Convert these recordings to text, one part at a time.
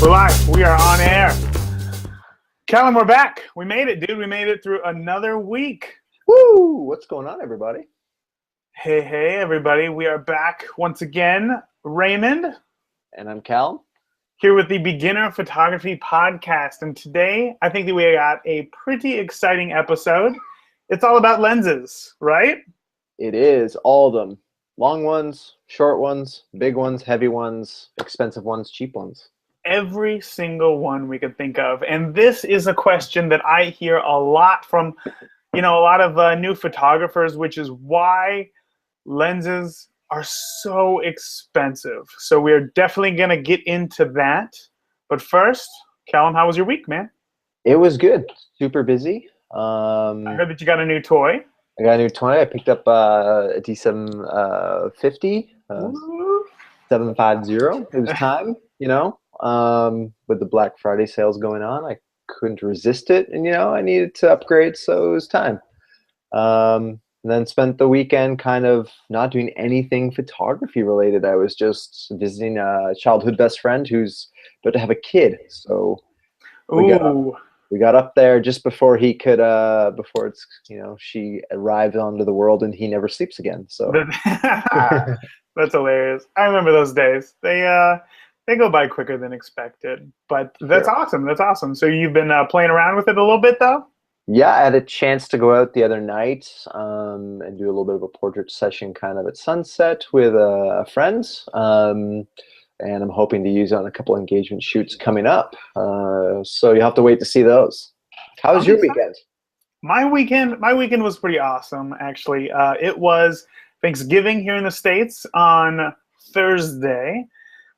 We're live. We are on air. Callum, we're back. We made it, dude. We made it through another week. Woo! What's going on, everybody? Hey, everybody. We are back once again. Raymond. And I'm Cal. Here with the Beginner Photography Podcast. And today, I think that we got a pretty exciting episode. It's all about lenses, right? It is. All of them. Long ones, short ones, big ones, heavy ones, expensive ones, cheap ones. Every single one we could think of. And this is a question that I hear a lot from, a lot of new photographers, which is why lenses are so expensive. So we're definitely going to get into that. But first, Callum, how was your week, man? It was good. Super busy. I heard that you got a new toy. I got a new toy. I picked up a D750, 750. It was time, with the Black Friday sales going on. I couldn't resist it, and I needed to upgrade, so it was time. And then spent the weekend kind of not doing anything photography related. I was just visiting a childhood best friend who's about to have a kid. So we got up there just before he could, before it's, she arrived onto the world and he never sleeps again. So that's hilarious. I remember those days. They go by quicker than expected, but that's awesome. That's awesome. So you've been playing around with it a little bit though? Yeah, I had a chance to go out the other night and do a little bit of a portrait session kind of at sunset with a friend. And I'm hoping to use it on a couple engagement shoots coming up. So you'll have to wait to see those. How was your weekend? My weekend was pretty awesome, actually. It was Thanksgiving here in the States on Thursday.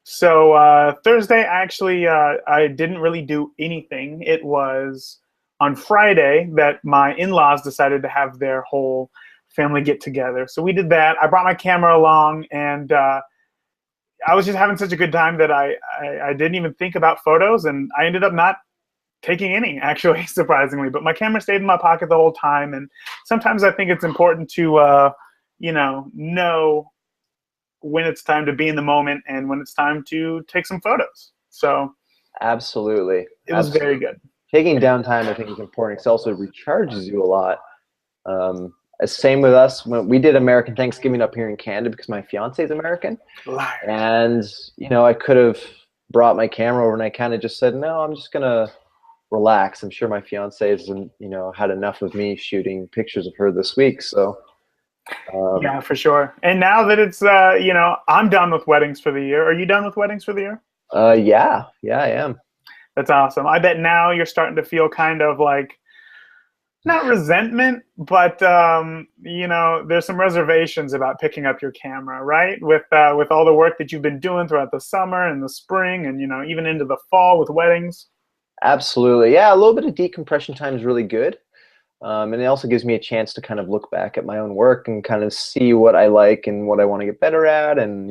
So Thursday, actually, I didn't really do anything. It was on Friday that my in-laws decided to have their whole family get together. So we did that. I brought my camera along, and I was just having such a good time that I didn't even think about photos, and I ended up not taking any, actually, surprisingly. But my camera stayed in my pocket the whole time, and sometimes I think it's important to, know when it's time to be in the moment and when it's time to take some photos. So absolutely, it was very good. Taking downtime, I think, is important. It also recharges you a lot. Same with us. When we did American Thanksgiving up here in Canada because my fiance is American. Liar. And, I could have brought my camera over and I kind of just said, no, I'm just going to relax. I'm sure my fiance has, had enough of me shooting pictures of her this week. So, yeah, for sure. And now that it's, I'm done with weddings for the year. Are you done with weddings for the year? Yeah, I am. That's awesome. I bet now you're starting to feel kind of like, not resentment, but there's some reservations about picking up your camera, right? With all the work that you've been doing throughout the summer and the spring, and even into the fall with weddings. Absolutely, yeah. A little bit of decompression time is really good, and it also gives me a chance to kind of look back at my own work and kind of see what I like and what I want to get better at, and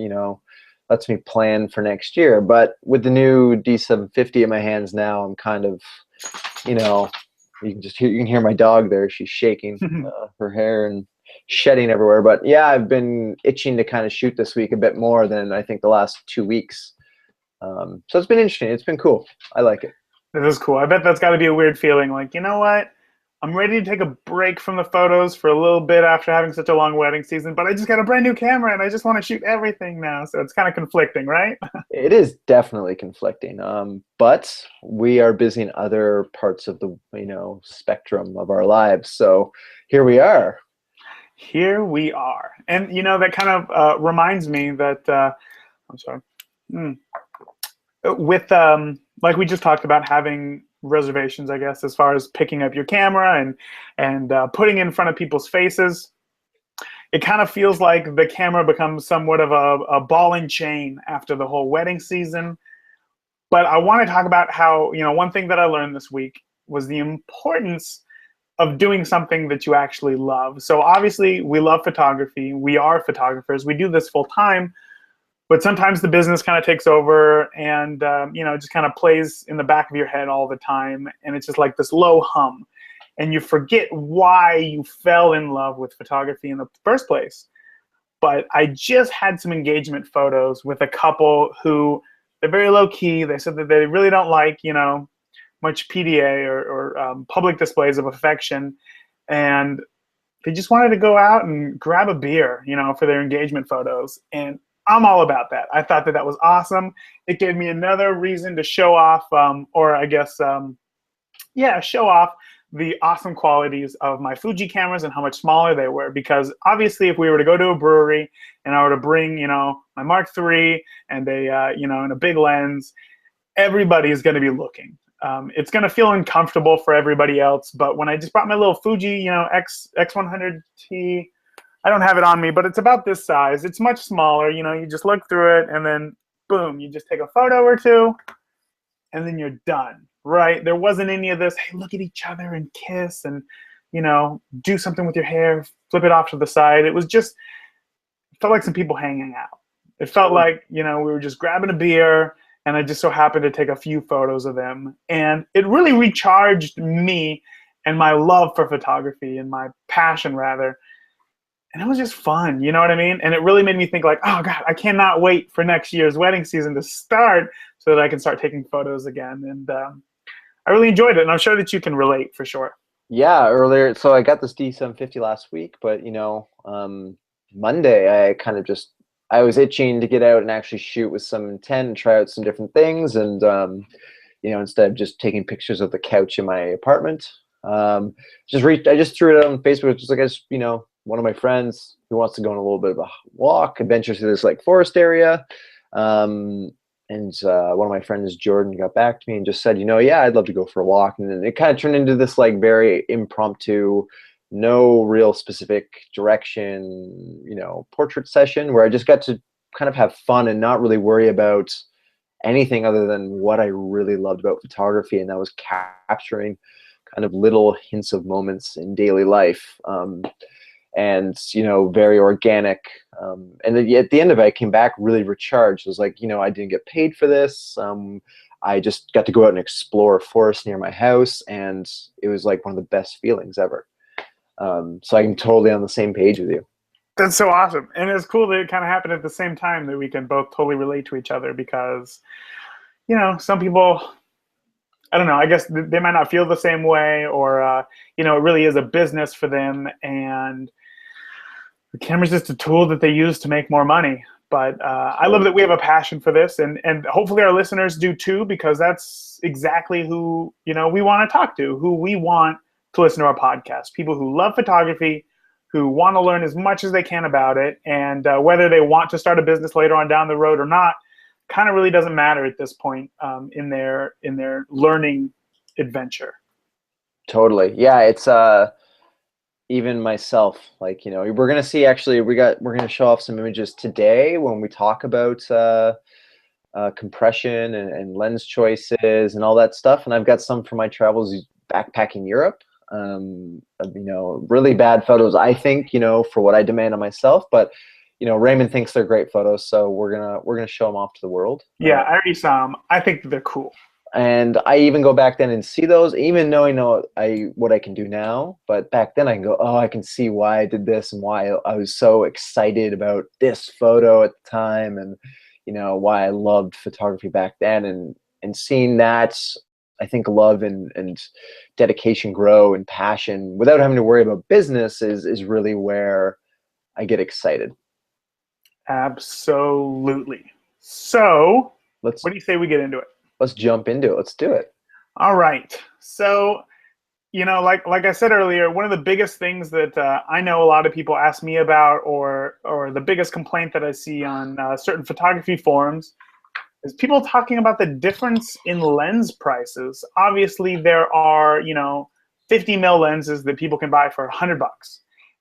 lets me plan for next year. But with the new D750 in my hands now, I'm kind of, you can hear my dog there. She's shaking her hair and shedding everywhere. But yeah, I've been itching to kind of shoot this week a bit more than I think the last 2 weeks. So it's been interesting. It's been cool. I like it. This is cool. I bet that's got to be a weird feeling. Like, you know what? I'm ready to take a break from the photos for a little bit after having such a long wedding season, but I just got a brand new camera and I just want to shoot everything now. So it's kind of conflicting, right? It is definitely conflicting. But we are busy in other parts of the, spectrum of our lives. So here we are. Here we are. And, that kind of reminds me that, I'm sorry. With, like we just talked about having reservations, I guess, as far as picking up your camera and putting it in front of people's faces. It kind of feels like the camera becomes somewhat of a ball and chain after the whole wedding season. But I want to talk about how, one thing that I learned this week was the importance of doing something that you actually love. So obviously we love photography. We are photographers. We do this full time. But sometimes the business kind of takes over and, just kind of plays in the back of your head all the time. And it's just like this low hum. And you forget why you fell in love with photography in the first place. But I just had some engagement photos with a couple who They're very low key. They said that they really don't like, much PDA or public displays of affection, and they just wanted to go out and grab a beer, for their engagement photos. And I'm all about that. I thought that was awesome. It gave me another reason to show off, or I guess, show off the awesome qualities of my Fuji cameras and how much smaller they were. Because obviously, if we were to go to a brewery and I were to bring, my Mark III and and a big lens, everybody is going to be looking. It's going to feel uncomfortable for everybody else. But when I just brought my little Fuji, X100T, I don't have it on me, but it's about this size. It's much smaller. You just look through it, and then boom, you just take a photo or two, and then you're done. Right? There wasn't any of this, hey, look at each other and kiss and, do something with your hair, flip it off to the side. It was just, it felt like some people hanging out. It felt like, we were just grabbing a beer, and I just so happened to take a few photos of them. And it really recharged me and my love for photography and my passion, rather. And it was just fun, you know what I mean? And it really made me think like, oh God, I cannot wait for next year's wedding season to start so that I can start taking photos again. And I really enjoyed it, and I'm sure that you can relate for sure. Yeah, earlier. So I got this D750 last week, but Monday I kind of I was itching to get out and actually shoot with some intent and try out some different things. And instead of just taking pictures of the couch in my apartment, I just threw it out on Facebook. Just like one of my friends who wants to go on a little bit of a walk, adventure through this like forest area. And one of my friends, Jordan, got back to me and just said, yeah, I'd love to go for a walk. And then it kind of turned into this like very impromptu, no real specific direction, portrait session where I just got to kind of have fun and not really worry about anything other than what I really loved about photography. And that was capturing kind of little hints of moments in daily life. And very organic, and then at the end of it I came back really recharged. It was like, I didn't get paid for this. I just got to go out and explore a forest near my house, and it was like one of the best feelings ever. So I'm totally on the same page with you. That's so awesome. And it's cool that it kind of happened at the same time, that we can both totally relate to each other, because some people, I don't know, I guess they might not feel the same way, or it really is a business for them, and the camera's just a tool that they use to make more money. But I love that we have a passion for this, and hopefully our listeners do too, because that's exactly who we want to talk to, who we want to listen to our podcast. People who love photography, who want to learn as much as they can about it, and whether they want to start a business later on down the road or not, kind of really doesn't matter at this point in their learning adventure. Totally, yeah. It's even myself, like, we're gonna see, actually we're gonna show off some images today when we talk about compression and lens choices and all that stuff. And I've got some from my travels backpacking Europe. Really bad photos, I think, for what I demand of myself, but Raymond thinks they're great photos, so we're gonna show them off to the world. Yeah, I already saw them. I think they're cool. And I even go back then and see those, even knowing what I can do now. But back then I can go, oh, I can see why I did this and why I was so excited about this photo at the time, and why I loved photography back then. And seeing that, I think love and dedication grow, and passion without having to worry about business is really where I get excited. Absolutely. So what do you say we get into it? Let's jump into it. Let's do it. All right. So, like I said earlier, one of the biggest things that I know a lot of people ask me about, or the biggest complaint that I see on certain photography forums, is people talking about the difference in lens prices. Obviously, there are 50 mil lenses that people can buy for $100,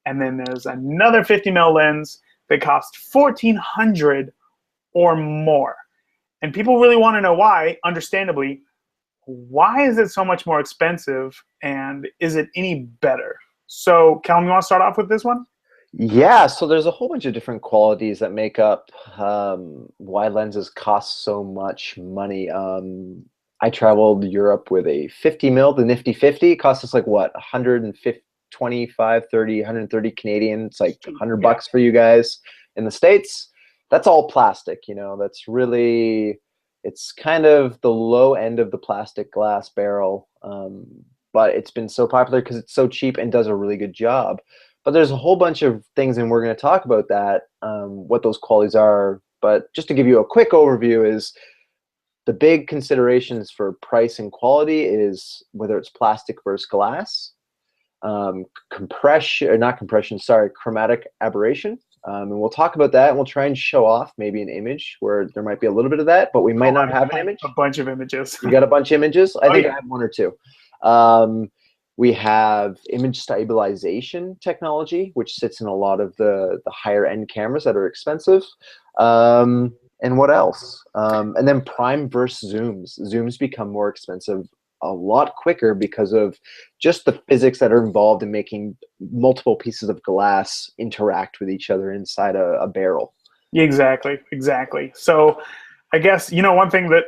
and then there's another 50 mil lens that costs $1,400 or more. And people really want to know why, understandably. Why is it so much more expensive, and is it any better? So, Callum, you want to start off with this one? Yeah, so there's a whole bunch of different qualities that make up why lenses cost so much money. I traveled Europe with a 50 mil, the nifty 50. It cost us like what, 125, 30, 130 Canadian. It's like $100 for you guys in the States. That's all plastic, that's really It's kind of the low end of the plastic glass barrel, but it's been so popular because it's so cheap and does a really good job. But there's a whole bunch of things, and we're going to talk about that, what those qualities are. But just to give you a quick overview is the big considerations for price and quality is whether it's plastic versus glass, compression, or not compression, sorry, chromatic aberration. And we'll talk about that, and we'll try and show off maybe an image where there might be a little bit of that, but we might not have an image. A bunch of images. You got a bunch of images? I think I have one or two. We have image stabilization technology, which sits in a lot of the higher end cameras that are expensive. And what else? And then prime versus zooms. Zooms become more expensive a lot quicker because of just the physics that are involved in making multiple pieces of glass interact with each other inside a barrel. Exactly, exactly. So I guess, one thing that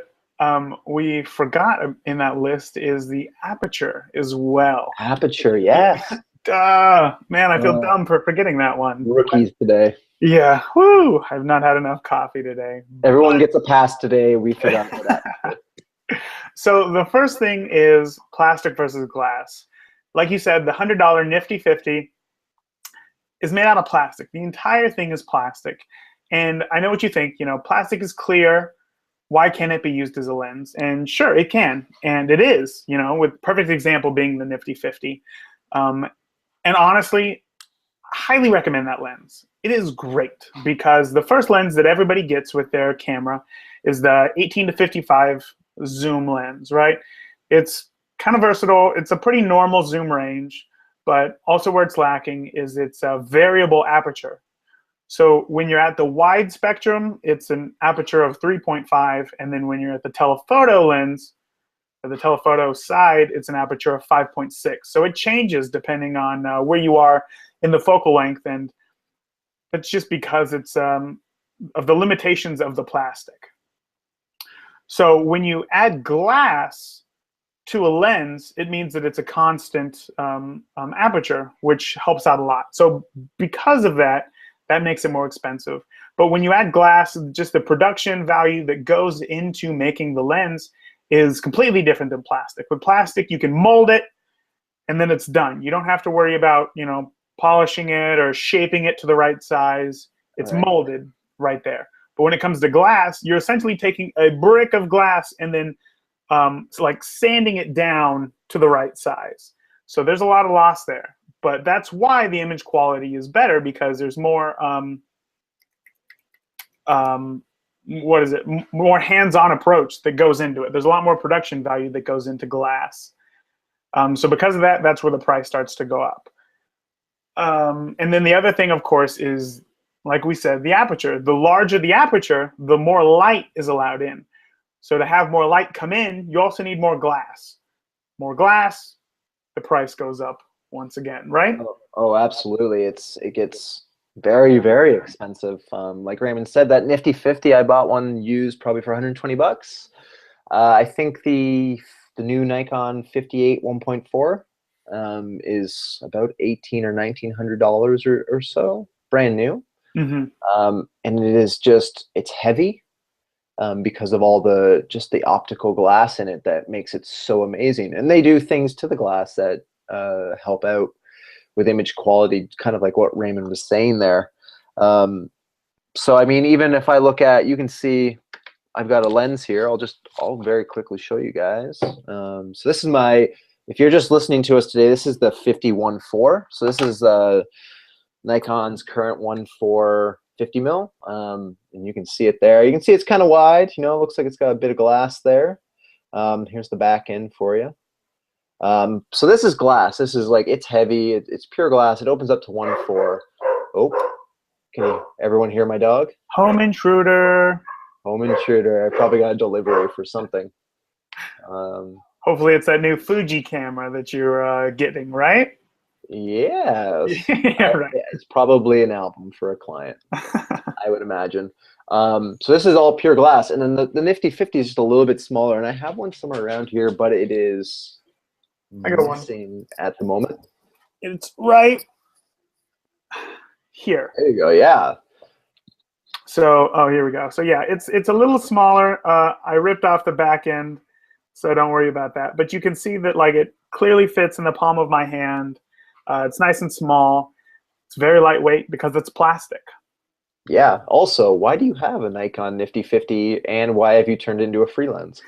we forgot in that list is the aperture as well. Aperture, yes. Man, I feel dumb for forgetting that one. Rookies today. Yeah, whoo! I've not had enough coffee today. Everyone gets a pass today. We forgot about that. So the first thing is plastic versus glass. Like you said, the $100 Nifty 50 is made out of plastic. The entire thing is plastic. And I know what you think, plastic is clear. Why can't it be used as a lens? And sure, it can, and it is, with perfect example being the Nifty 50. And honestly, highly recommend that lens. It is great because the first lens that everybody gets with their camera is the 18 to 55 zoom lens, right? It's kind of versatile. It's a pretty normal zoom range, but also where it's lacking is it's a variable aperture. So when you're at the wide spectrum, it's an aperture of 3.5, and then when you're at the telephoto lens, or the telephoto side, it's an aperture of 5.6. So it changes depending on where you are in the focal length, and it's just because it's of the limitations of the plastic. So when you add glass to a lens, it means that it's a constant aperture, which helps out a lot. So because of that, that makes it more expensive. But when you add glass, just the production value that goes into making the lens is completely different than plastic. With plastic, you can mold it, and then it's done. You don't have to worry about, polishing it or shaping it to the right size. It's molded right there. But when it comes to glass, you're essentially taking a brick of glass and then like sanding it down to the right size. So there's a lot of loss there. But that's why the image quality is better, because there's more, more hands-on approach that goes into it. There's a lot more production value that goes into glass. So because of that, that's where the price starts to go up. And then the other thing, of course, is, like we said, the aperture. The larger the aperture, the more light is allowed in. So to have more light come in, you also need more glass. More glass, the price goes up once again, right? Oh, absolutely. It gets very, very expensive. Like Raymond said, that Nifty 50, I bought one used probably for 120 bucks. I think the new Nikon 58 1.4 is about $1,800 or $1,900 or so, brand new. Mm-hmm. And it's heavy because of all the optical glass in it that makes it so amazing. And they do things to the glass that help out with image quality, kind of like what Raymond was saying there. So I mean, even if I look at, you can see I've got a lens here. I'll very quickly show you guys. So this is if you're just listening to us today, this is the 50-1.4. So this is Nikon's current 1.4 50 mil, and you can see it there. You can see it's kind of wide. It looks like it's got a bit of glass there. Here's the back end for you. So this is glass. This is it's heavy. It's pure glass. It opens up to 1.4. Oh, can everyone hear my dog? Home intruder. Home intruder. I probably got a delivery for something. Hopefully it's that new Fuji camera that you're getting, right? Yes. Yeah, right. It's probably an album for a client, I would imagine. So this is all pure glass. And then the Nifty 50 is just a little bit smaller. And I have one somewhere around here, but it is missing at the moment. It's right here. There you go, yeah. So, oh, here we go. So yeah, it's a little smaller. I ripped off the back end, so don't worry about that. But you can see that like it clearly fits in the palm of my hand. It's nice and small. It's very lightweight because it's plastic. Yeah. Also, why do you have a Nikon Nifty 50, and why have you turned it into a free lens?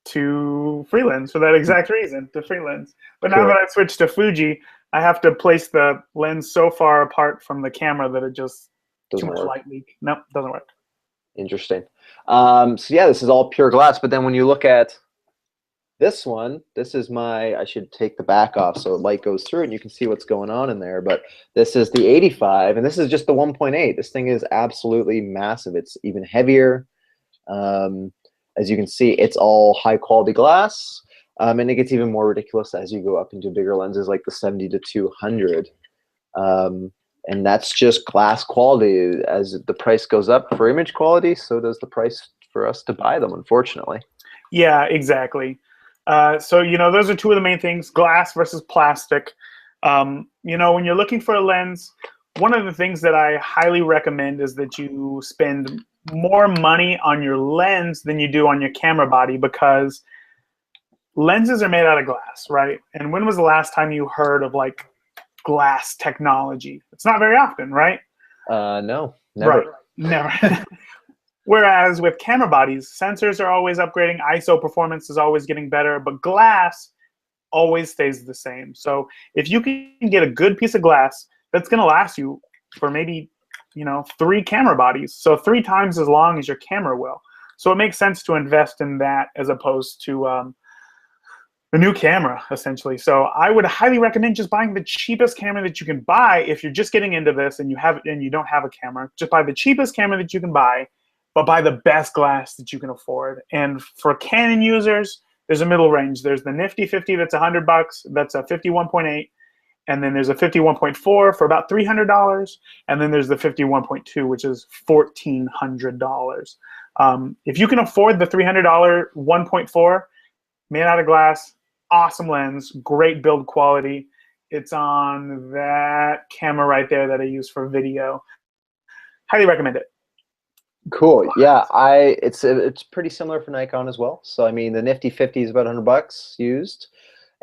To freelance for that exact reason, to freelance. But now that Cool. I switched to Fuji, I have to place the lens so far apart from the camera that it just too Doesn't much work. light leak. Nope, doesn't work. Interesting. So yeah, this is all pure glass. But then when you look at this one, this is my, I should take the back off so light goes through it and you can see what's going on in there. But this is the 85, and this is just the 1.8. This thing is absolutely massive. It's even heavier. Um, as you can see, it's all high quality glass. And it gets even more ridiculous as you go up into bigger lenses like the 70 to 200. And that's just glass quality. As the price goes up for image quality, so does the price for us to buy them, unfortunately. Yeah, exactly. So, those are two of the main things, glass versus plastic. When you're looking for a lens, one of the things that I highly recommend is that you spend more money on your lens than you do on your camera body, because lenses are made out of glass, right? And when was the last time you heard of like glass technology? It's not very often, right? No, never. Right. Never. Whereas with camera bodies, sensors are always upgrading, ISO performance is always getting better, but glass always stays the same. So if you can get a good piece of glass, that's going to last you for maybe 3 camera bodies, so 3 times as long as your camera will. So it makes sense to invest in that as opposed to a new camera, essentially. So I would highly recommend just buying the cheapest camera that you can buy if you're just getting into this and you don't have a camera. Just buy the cheapest camera that you can buy, but buy the best glass that you can afford. And for Canon users, there's a middle range. There's the Nifty 50 that's $100. That's a 51.8. And then there's a 51.4 for about $300. And then there's the 51.2, which is $1,400. If you can afford the $300 1.4, made out of glass, awesome lens, great build quality. It's on that camera right there that I use for video. Highly recommend it. Cool. Yeah, it's pretty similar for Nikon as well. So I mean, the Nifty 50 is about $100 used,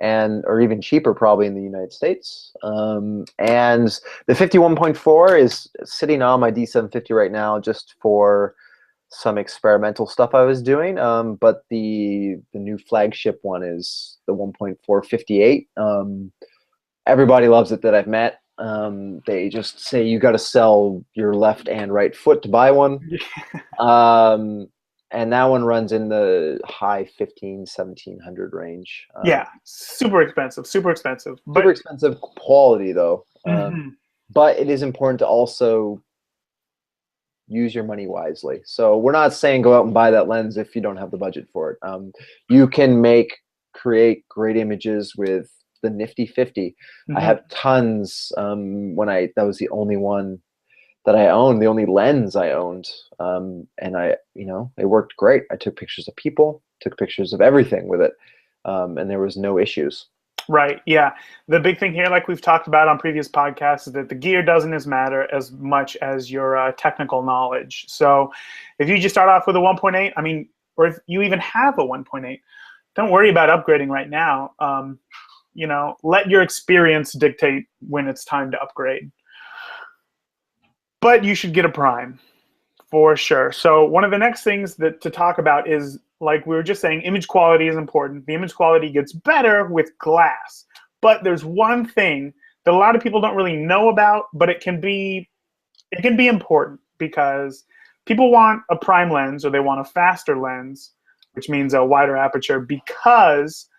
and or even cheaper probably in the United States. And the 51.4 is sitting on my D750 right now just for some experimental stuff I was doing. But the new flagship one is the 1.458. Everybody loves it that I've met. They just say you got to sell your left and right foot to buy one. And that one runs in the high 1700 range. Yeah, super expensive, super expensive. But Super expensive quality though. But it is important to also use your money wisely. So we're not saying go out and buy that lens if you don't have the budget for it. You can create great images with the Nifty 50. I have tons. That was the only one that I owned, the only lens I owned, and it worked great. I took pictures of people, took pictures of everything with it, and there was no issues. Right. Yeah. The big thing here, like we've talked about on previous podcasts, is that the gear doesn't matter as much as your technical knowledge. So if you just start off with a 1.8, or if you even have a 1.8, don't worry about upgrading right now. Let your experience dictate when it's time to upgrade. But you should get a prime for sure. So one of the next things to talk about is, like we were just saying, image quality is important. The image quality gets better with glass. But there's one thing that a lot of people don't really know about, but it can be important, because people want a prime lens or they want a faster lens, which means a wider aperture, because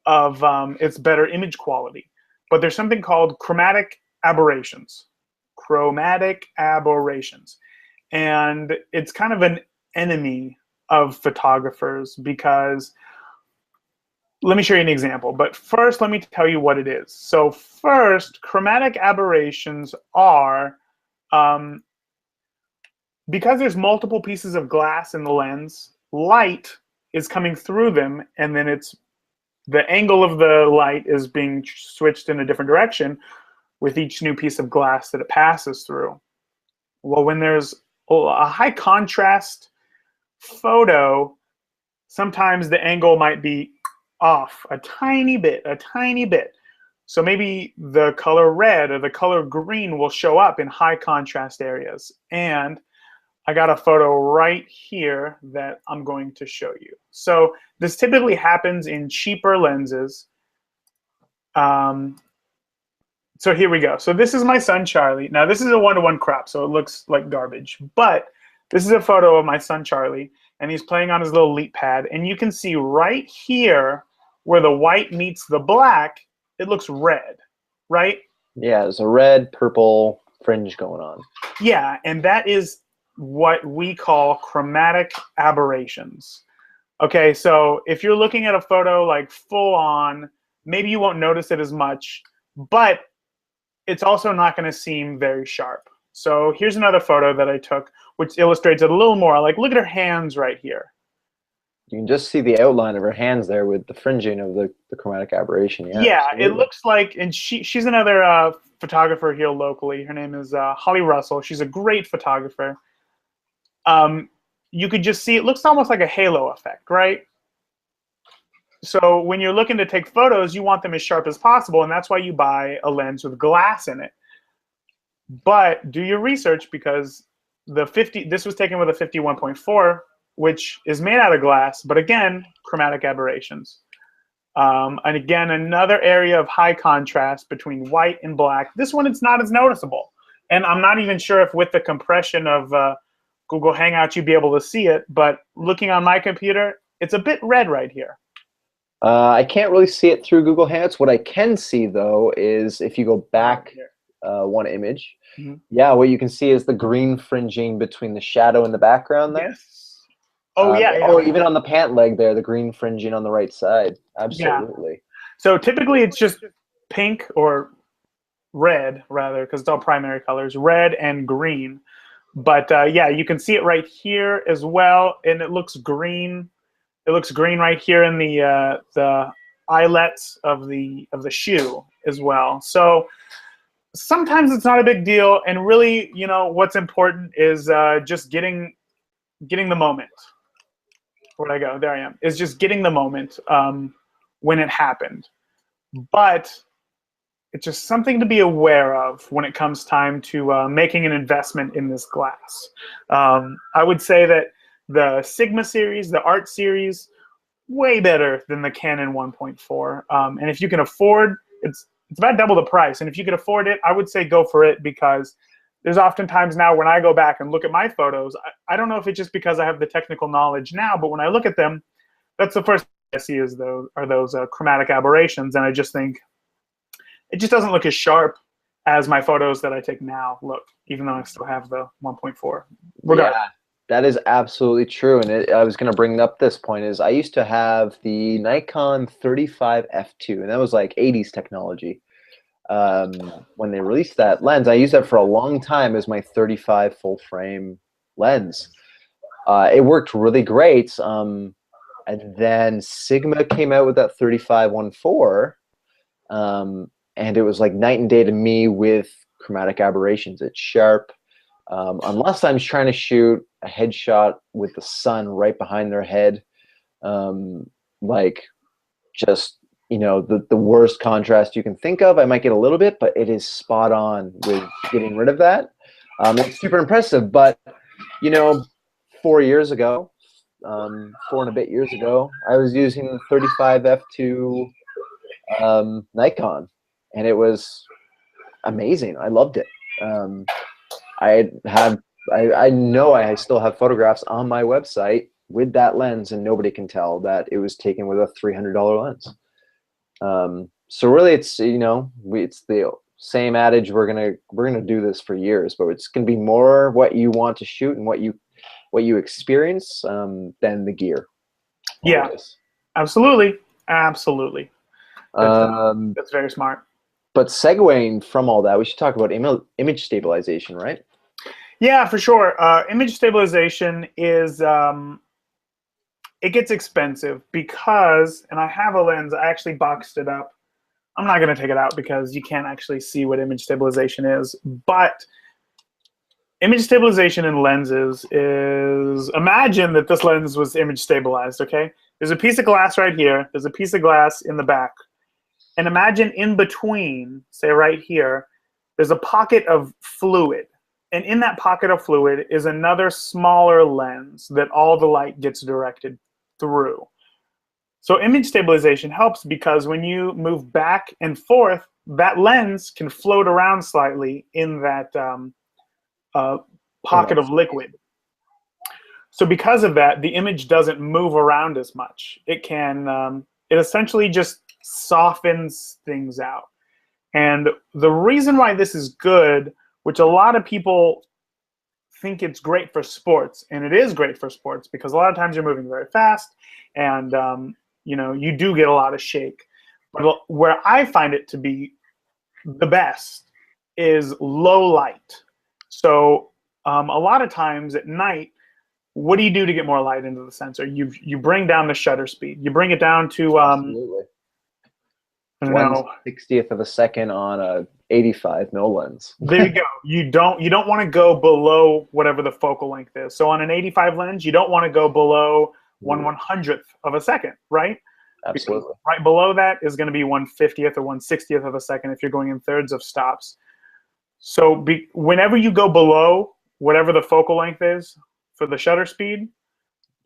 of its better image quality. But there's something called chromatic aberrations. Chromatic aberrations. And it's kind of an enemy of photographers, because let me show you an example. But first, let me tell you what it is. So first, chromatic aberrations are, because there's multiple pieces of glass in the lens, light is coming through them, and then the angle of the light is being switched in a different direction with each new piece of glass that it passes through. Well, when there's a high contrast photo, sometimes the angle might be off a tiny bit, a tiny bit. So maybe the color red or the color green will show up in high contrast areas. And I got a photo right here that I'm going to show you. So this typically happens in cheaper lenses. So here we go. So this is my son, Charlie. Now this is a 1:1 crop, so it looks like garbage. But this is a photo of my son, Charlie, and he's playing on his little leap pad. And you can see right here where the white meets the black, it looks red, right? Yeah, there's a red, purple fringe going on. Yeah, and that is what we call chromatic aberrations. Okay, so if you're looking at a photo like full on, maybe you won't notice it as much, but it's also not going to seem very sharp. So here's another photo that I took, which illustrates it a little more. Like, look at her hands right here. You can just see the outline of her hands there with the fringing of the chromatic aberration. Yeah, It looks like, and she's another photographer here locally. Her name is Holly Russell. She's a great photographer. You could just see, it looks almost like a halo effect, right? So when you're looking to take photos, you want them as sharp as possible, and that's why you buy a lens with glass in it. But do your research, because this was taken with a 51.4, which is made out of glass, but again, chromatic aberrations. And again, another area of high contrast between white and black. This one, it's not as noticeable. And I'm not even sure if with the compression of Google Hangouts you'd be able to see it, but looking on my computer, it's a bit red right here. I can't really see it through Google Hangouts. What I can see, though, is if you go back one image, yeah, what you can see is the green fringing between the shadow and the background there. Yes. Oh, yeah. Oh, even on the pant leg there, the green fringing on the right side. Absolutely. Yeah. So typically it's just pink or red, rather, because it's all primary colors, red and green. But yeah, you can see it right here as well, and it looks green. It looks green right here in the eyelets of the shoe as well. So sometimes it's not a big deal, and really, you know, what's important is just getting the moment. Where'd I go? There I am. Is just getting the moment when it happened. But it's just something to be aware of when it comes time to making an investment in this glass. I would say that the Sigma series, the Art series, way better than the Canon 1.4. And if you can afford, it's about double the price. And if you can afford it, I would say go for it, because there's oftentimes now when I go back and look at my photos, I don't know if it's just because I have the technical knowledge now, but when I look at them, that's the first thing I see is those chromatic aberrations. And I just think it just doesn't look as sharp as my photos that I take now look, even though I still have the 1.4. Yeah, that is absolutely true. And I was going to bring up this point is I used to have the Nikon 35 f2, and that was like 80s technology. When they released that lens, I used that for a long time as my 35 full frame lens. It worked really great. And then Sigma came out with that 35 1.4. And it was like night and day to me with chromatic aberrations. It's sharp. Unless I'm trying to shoot a headshot with the sun right behind their head, like just, you know, the worst contrast you can think of, I might get a little bit, but it is spot on with getting rid of that. It's super impressive. But, you know, 4 years ago, 4 and a bit years ago, I was using the 35 f2 Nikon, and it was amazing. I loved it. I know I still have photographs on my website with that lens, and nobody can tell that it was taken with a $300 lens. So really, it's, you know, it's the same adage. We're gonna do this for years, but it's gonna be more what you want to shoot and what you experience than the gear. Yeah, always. absolutely. That's very smart. But segueing from all that, we should talk about image stabilization, right? Yeah, for sure. Image stabilization is, it gets expensive because, and I have a lens, I actually boxed it up. I'm not going to take it out because you can't actually see what image stabilization is, but Image stabilization in lenses is, imagine that this lens was image stabilized, okay? There's a piece of glass right here. There's a piece of glass in the back. And imagine in between, say right here, there's a pocket of fluid. And in that pocket of fluid is another smaller lens that all the light gets directed through. So image stabilization helps because when you move back and forth, that lens can float around slightly in that pocket of liquid. So because of that, the image doesn't move around as much. It can, it essentially just softens things out. And the reason why this is good, which a lot of people think it's great for sports, and it is great for sports because a lot of times you're moving very fast and you know, you do get a lot of shake. But where I find it to be the best is low light. So a lot of times at night, what do you do to get more light into the sensor? You bring down the shutter speed. You bring it down to Absolutely. I don't know, 1/60th of a second on a 85 mil lens. There you go. You don't want to go below whatever the focal length is. So on an 85 lens, you don't want to go below 1/100th of a second, right? Absolutely. Because right below that is going to be 1/50th or 1/60th of a second if you're going in thirds of stops. So whenever you go below whatever the focal length is for the shutter speed,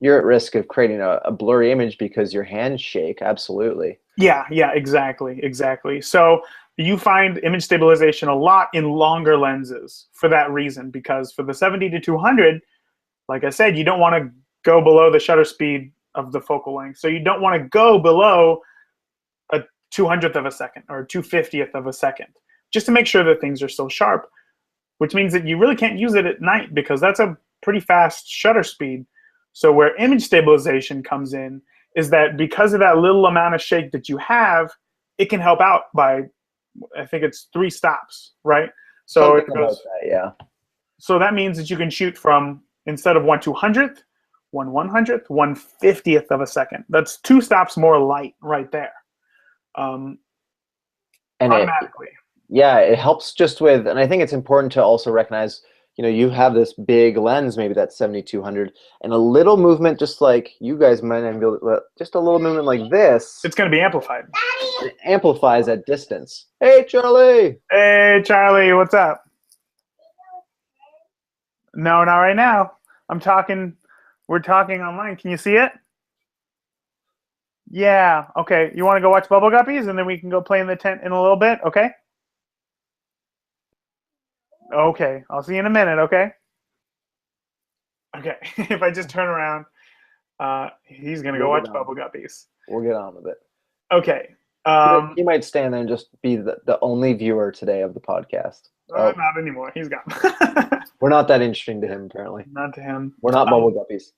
you're at risk of creating a blurry image because your hands shake. Absolutely. Yeah, exactly. So you find image stabilization a lot in longer lenses for that reason, because for the 70 to 200, like I said, you don't want to go below the shutter speed of the focal length. So you don't want to go below a 200th of a second or 2/50th of a second, just to make sure that things are still sharp, which means that you really can't use it at night because that's a pretty fast shutter speed. So where image stabilization comes in is that because of that little amount of shake that you have, it can help out by, I think it's 3 stops, right? So it goes, yeah. So that means that you can shoot from, instead of 1/200th, 1/100th, 1/50th of a second. That's 2 stops more light right there. And automatically. It helps just with, and I think it's important to also recognize, you know, you have this big lens, maybe that's 7200, and a little movement, just like you guys might not be able to, just a little movement like this, it's going to be amplified. It amplifies at distance. Hey, Charlie. Hey, Charlie, what's up? No, not right now. I'm talking. We're talking online. Can you see it? Yeah. Okay. You want to go watch Bubble Guppies, and then we can go play in the tent in a little bit. Okay. Okay. I'll see you in a minute. Okay. Okay. If I just turn around, he's gonna go watch Bubble Guppies. We'll get on with it. Okay. He might stand there and just be the only viewer today of the podcast. Not anymore. He's gone. We're not that interesting to him, apparently. Not to him. We're not Bubble Guppies.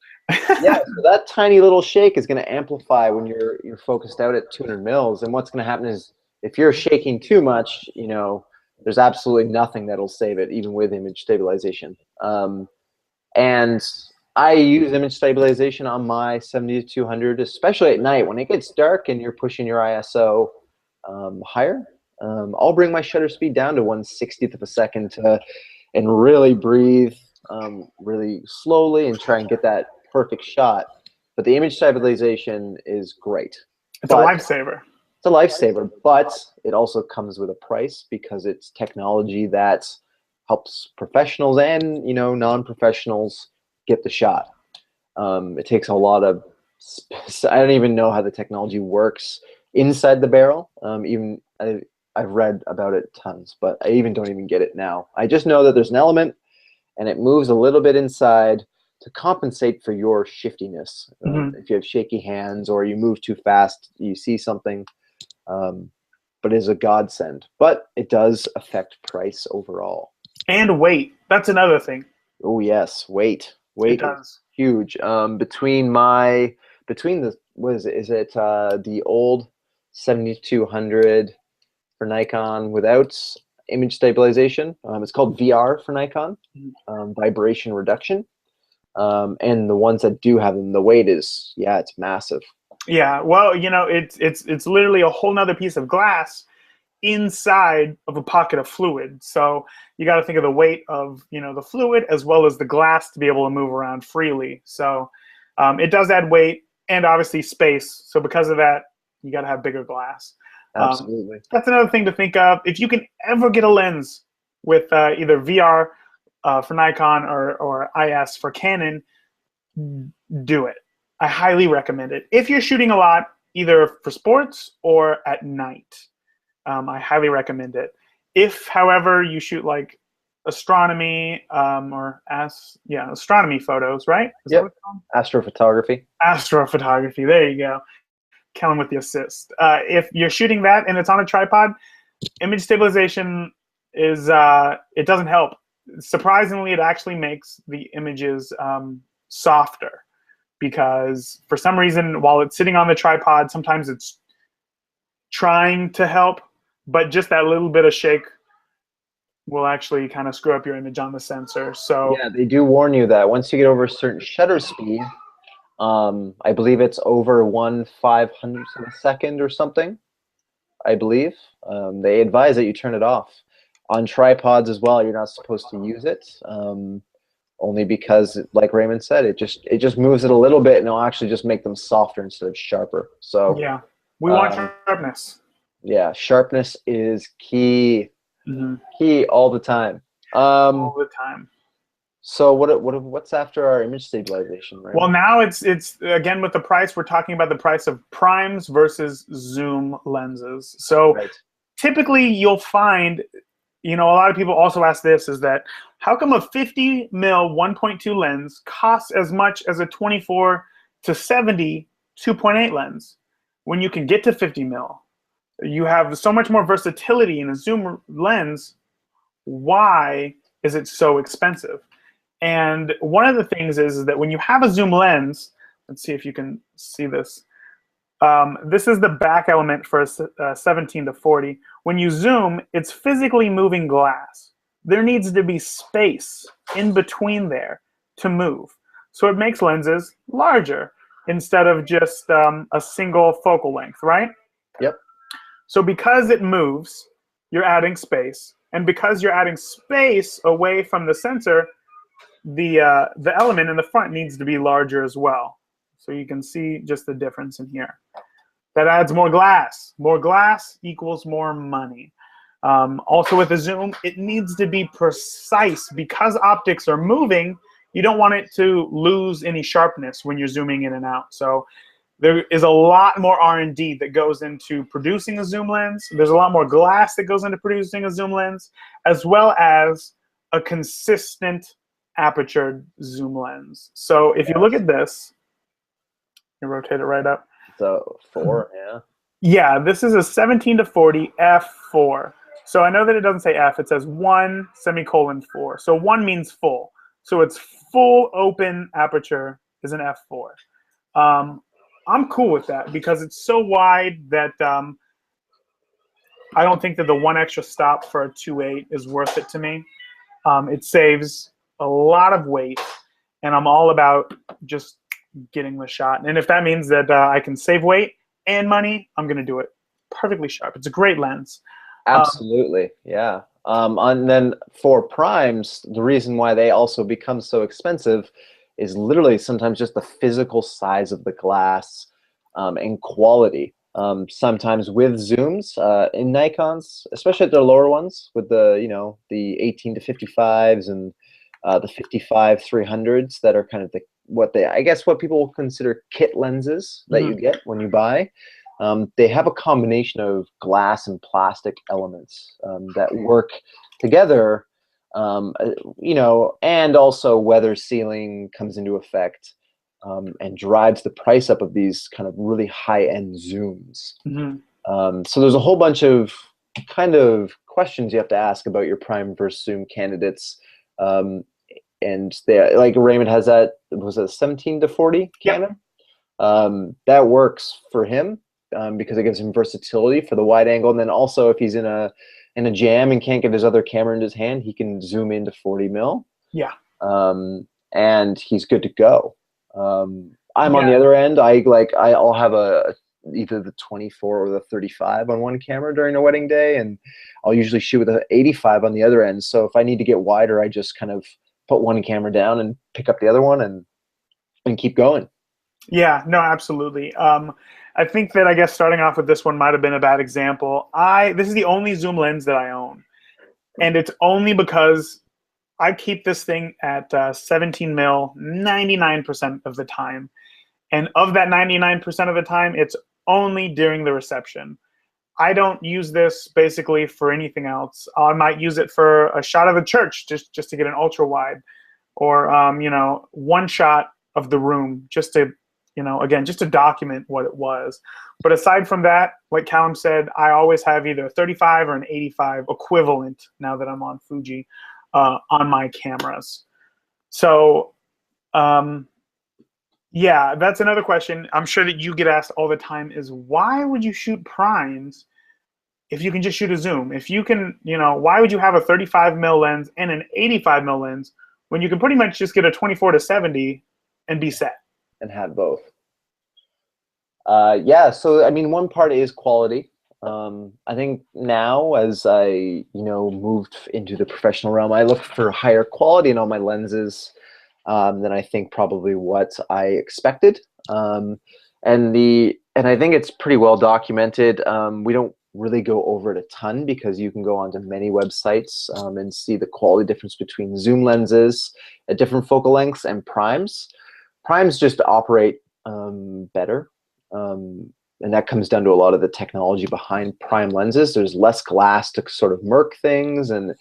Yeah, so that tiny little shake is going to amplify when you're focused out at 200 mils. And what's going to happen is if you're shaking too much, you know, there's absolutely nothing that'll save it, even with image stabilization. And I use image stabilization on my 70 to 200, especially at night when it gets dark and you're pushing your ISO higher. I'll bring my shutter speed down to 1/60th of a second and really breathe really slowly and try and get that perfect shot. But the image stabilization is great. It's a lifesaver. It's a lifesaver, but it also comes with a price because it's technology that helps professionals and, you know, non-professionals get the shot. It takes a lot of, I don't even know how the technology works inside the barrel. Even I've read about it tons, but I don't even get it now. I just know that there's an element and it moves a little bit inside to compensate for your shiftiness. If you have shaky hands or you move too fast, you see something, but it is a godsend. But it does affect price overall. And weight. That's another thing. Oh yes, weight. Weight is huge. Between the the old 7200 for Nikon without image stabilization. It's called VR for Nikon, vibration reduction. And the ones that do have them, the weight is, it's massive. Yeah, well, you know, it's literally a whole nother piece of glass inside of a pocket of fluid. So you got to think of the weight of, you know, the fluid as well as the glass to be able to move around freely. So it does add weight and obviously space. So because of that, you got to have bigger glass. Absolutely. That's another thing to think of. If you can ever get a lens with either VR for Nikon or IS for Canon, do it. I highly recommend it. If you're shooting a lot, either for sports or at night, I highly recommend it. If, however, you shoot like astronomy astronomy photos, right? Is that what it's called? Astrophotography. Astrophotography. There you go. Kellen with the assist. If you're shooting that and it's on a tripod, image stabilization is it doesn't help. Surprisingly, it actually makes the images softer, because for some reason, while it's sitting on the tripod, sometimes it's trying to help, but just that little bit of shake will actually kind of screw up your image on the sensor. So yeah, they do warn you that once you get over a certain shutter speed, I believe it's over 1/500th of a second or something, I believe, they advise that you turn it off. On tripods as well, you're not supposed to use it, only because, like Raymond said, it just moves it a little bit, and it'll actually just make them softer instead of sharper. So yeah, we want sharpness. yeah, sharpness is key. Key all the time. All the time. So what's after our image stabilization, right? Well, now it's again with the price, we're talking about the price of primes versus zoom lenses. So typically you'll find, you know, a lot of people also ask this, is that how come a 50 mil 1.2 lens costs as much as a 24 to 70 2.8 lens when you can get to 50 mil? You have so much more versatility in a zoom lens. Why is it so expensive? And one of the things is that when you have a zoom lens, let's see if you can see this. This is the back element for a 17 to 40. When you zoom, it's physically moving glass. There needs to be space in between there to move. So it makes lenses larger instead of just a single focal length, right? Yep. So because it moves, you're adding space. And because you're adding space away from the sensor, the element in the front needs to be larger as well. So you can see just the difference in here. That adds more glass. More glass equals more money. Also with the zoom, it needs to be precise. Because optics are moving, you don't want it to lose any sharpness when you're zooming in and out. So there is a lot more R&D that goes into producing a zoom lens. There's a lot more glass that goes into producing a zoom lens, as well as a consistent aperture zoom lens. So if you look at this, you rotate it right up. So 4, yeah. Yeah, this is a 17 to 40 f4. So I know that it doesn't say f, it says 1 semicolon 4. So 1 means full. So it's full open aperture is an f4. I'm cool with that because it's so wide that I don't think that the one extra stop for a 2.8 is worth it to me. It saves a lot of weight, and I'm all about just getting the shot. And if that means that I can save weight and money, I'm going to do it. Perfectly sharp. It's a great lens. Absolutely, yeah. And then for primes, the reason why they also become so expensive is literally sometimes just the physical size of the glass and quality. Sometimes with zooms in Nikons, especially at their lower ones, with the the 18 to 55s and the 55-300s that are kind of I guess what people consider kit lenses that you get when you buy. They have a combination of glass and plastic elements that work together, and also weather sealing comes into effect and drives the price up of these kind of really high-end zooms. So there's a whole bunch of kind of questions you have to ask about your prime versus zoom candidates. And they, like Raymond has that, was it 17 to 40 Canon? Yep. That works for him because it gives him versatility for the wide angle. And then also if he's in a jam and can't get his other camera in his hand, he can zoom into 40 mil. Yeah. And he's good to go. I'm on the other end. I'll have a either the 24 or the 35 on one camera during a wedding day, and I'll usually shoot with an 85 on the other end. So if I need to get wider, I just kind of put one camera down and pick up the other one and keep going. Yeah, no, absolutely. I think that, I guess, starting off with this one might have been a bad example. This is the only zoom lens that I own, and it's only because I keep this thing at 17 mil 99% of the time. And of that 99% of the time, it's only during the reception. I don't use this basically for anything else. I might use it for a shot of a church, just to get an ultra wide, or one shot of the room, just to, again, just to document what it was. But aside from that, like Callum said, I always have either a 35 or an 85 equivalent now that I'm on Fuji on my cameras. So yeah, that's another question I'm sure that you get asked all the time is, why would you shoot primes if you can just shoot a zoom? If you can, why would you have a 35 mil lens and an 85 mil lens when you can pretty much just get a 24 to 70 and be set? And have both. Yeah, so I mean, one part is quality. I think now, as I moved into the professional realm, I look for higher quality in all my lenses than I think probably what I expected. And I think it's pretty well documented. We don't really go over it a ton because you can go onto many websites and see the quality difference between zoom lenses at different focal lengths and primes. Primes just operate better. And that comes down to a lot of the technology behind prime lenses. There's less glass to sort of murk things and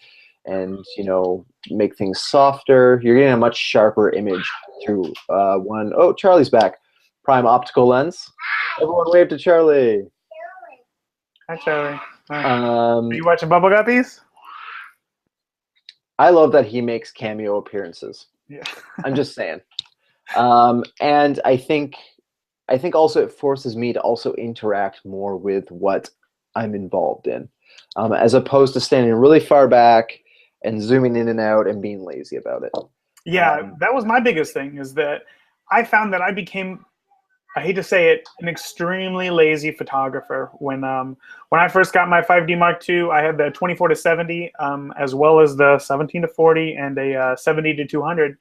make things softer. You're getting a much sharper image through one. Oh, Charlie's back. Prime optical lens. Everyone wave to Charlie. Hi, Charlie. Are you watching Bubble Guppies? I love that he makes cameo appearances. Yeah. I'm just saying. And I think also it forces me to also interact more with what I'm involved in, as opposed to standing really far back and zooming in and out and being lazy about it. Yeah, that was my biggest thing, is that I found that I became, I hate to say it, an extremely lazy photographer. When I first got my 5D Mark II, I had the 24 to 70, as well as the 17 to 40 and a 70 to 200.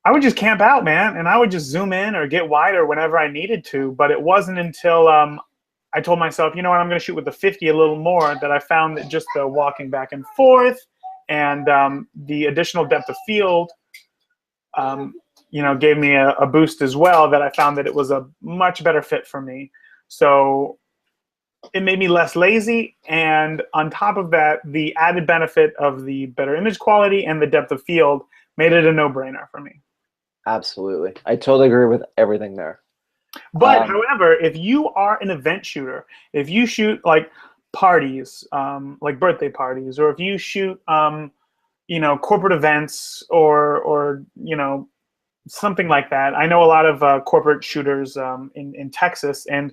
I would just camp out, man, and I would just zoom in or get wider whenever I needed to. But it wasn't until I told myself, you know what, I'm going to shoot with the 50 a little more, that I found that just the walking back and forth and the additional depth of field, gave me a boost as well, that I found that it was a much better fit for me. So it made me less lazy. And on top of that, the added benefit of the better image quality and the depth of field made it a no-brainer for me. Absolutely. I totally agree with everything there. But however, if you are an event shooter, if you shoot like parties, like birthday parties, or if you shoot, corporate events or something like that. I know a lot of corporate shooters in Texas, and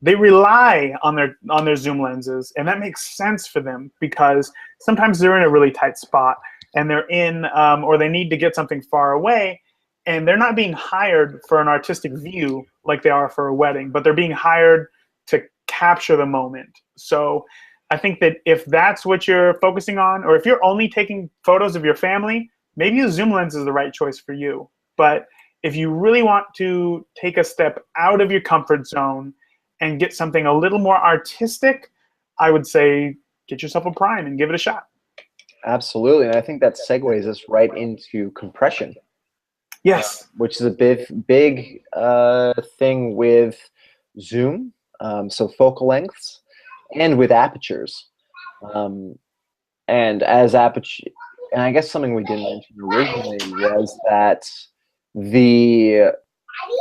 they rely on their zoom lenses, and that makes sense for them because sometimes they're in a really tight spot and they're in, or they need to get something far away, and they're not being hired for an artistic view like they are for a wedding, but they're being hired to capture the moment. So I think that if that's what you're focusing on, or if you're only taking photos of your family, maybe a zoom lens is the right choice for you. But if you really want to take a step out of your comfort zone and get something a little more artistic, I would say get yourself a prime and give it a shot. Absolutely, and I think that segues us right into compression. Yes. Which is a big thing with zoom, so focal lengths, and with apertures. And as aperture, and I guess something we didn't mention originally was that the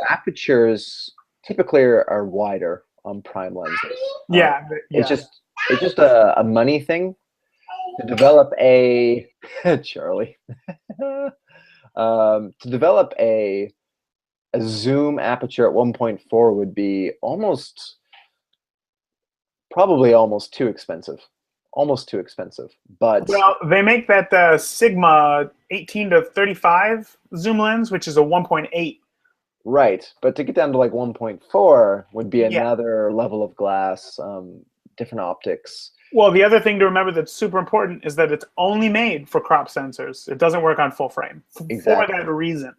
apertures typically are wider on prime lenses. Yeah. It's just a money thing to develop a Charlie. To develop a zoom aperture at 1.4 would be probably almost too expensive. But well, they make that Sigma 18 to 35 zoom lens, which is a 1.8. Right, but to get down to like 1.4 would be Yeah. another level of glass, different optics. Well, the other thing to remember that's super important is that it's only made for crop sensors. It doesn't work on full frame for Exactly. that reason.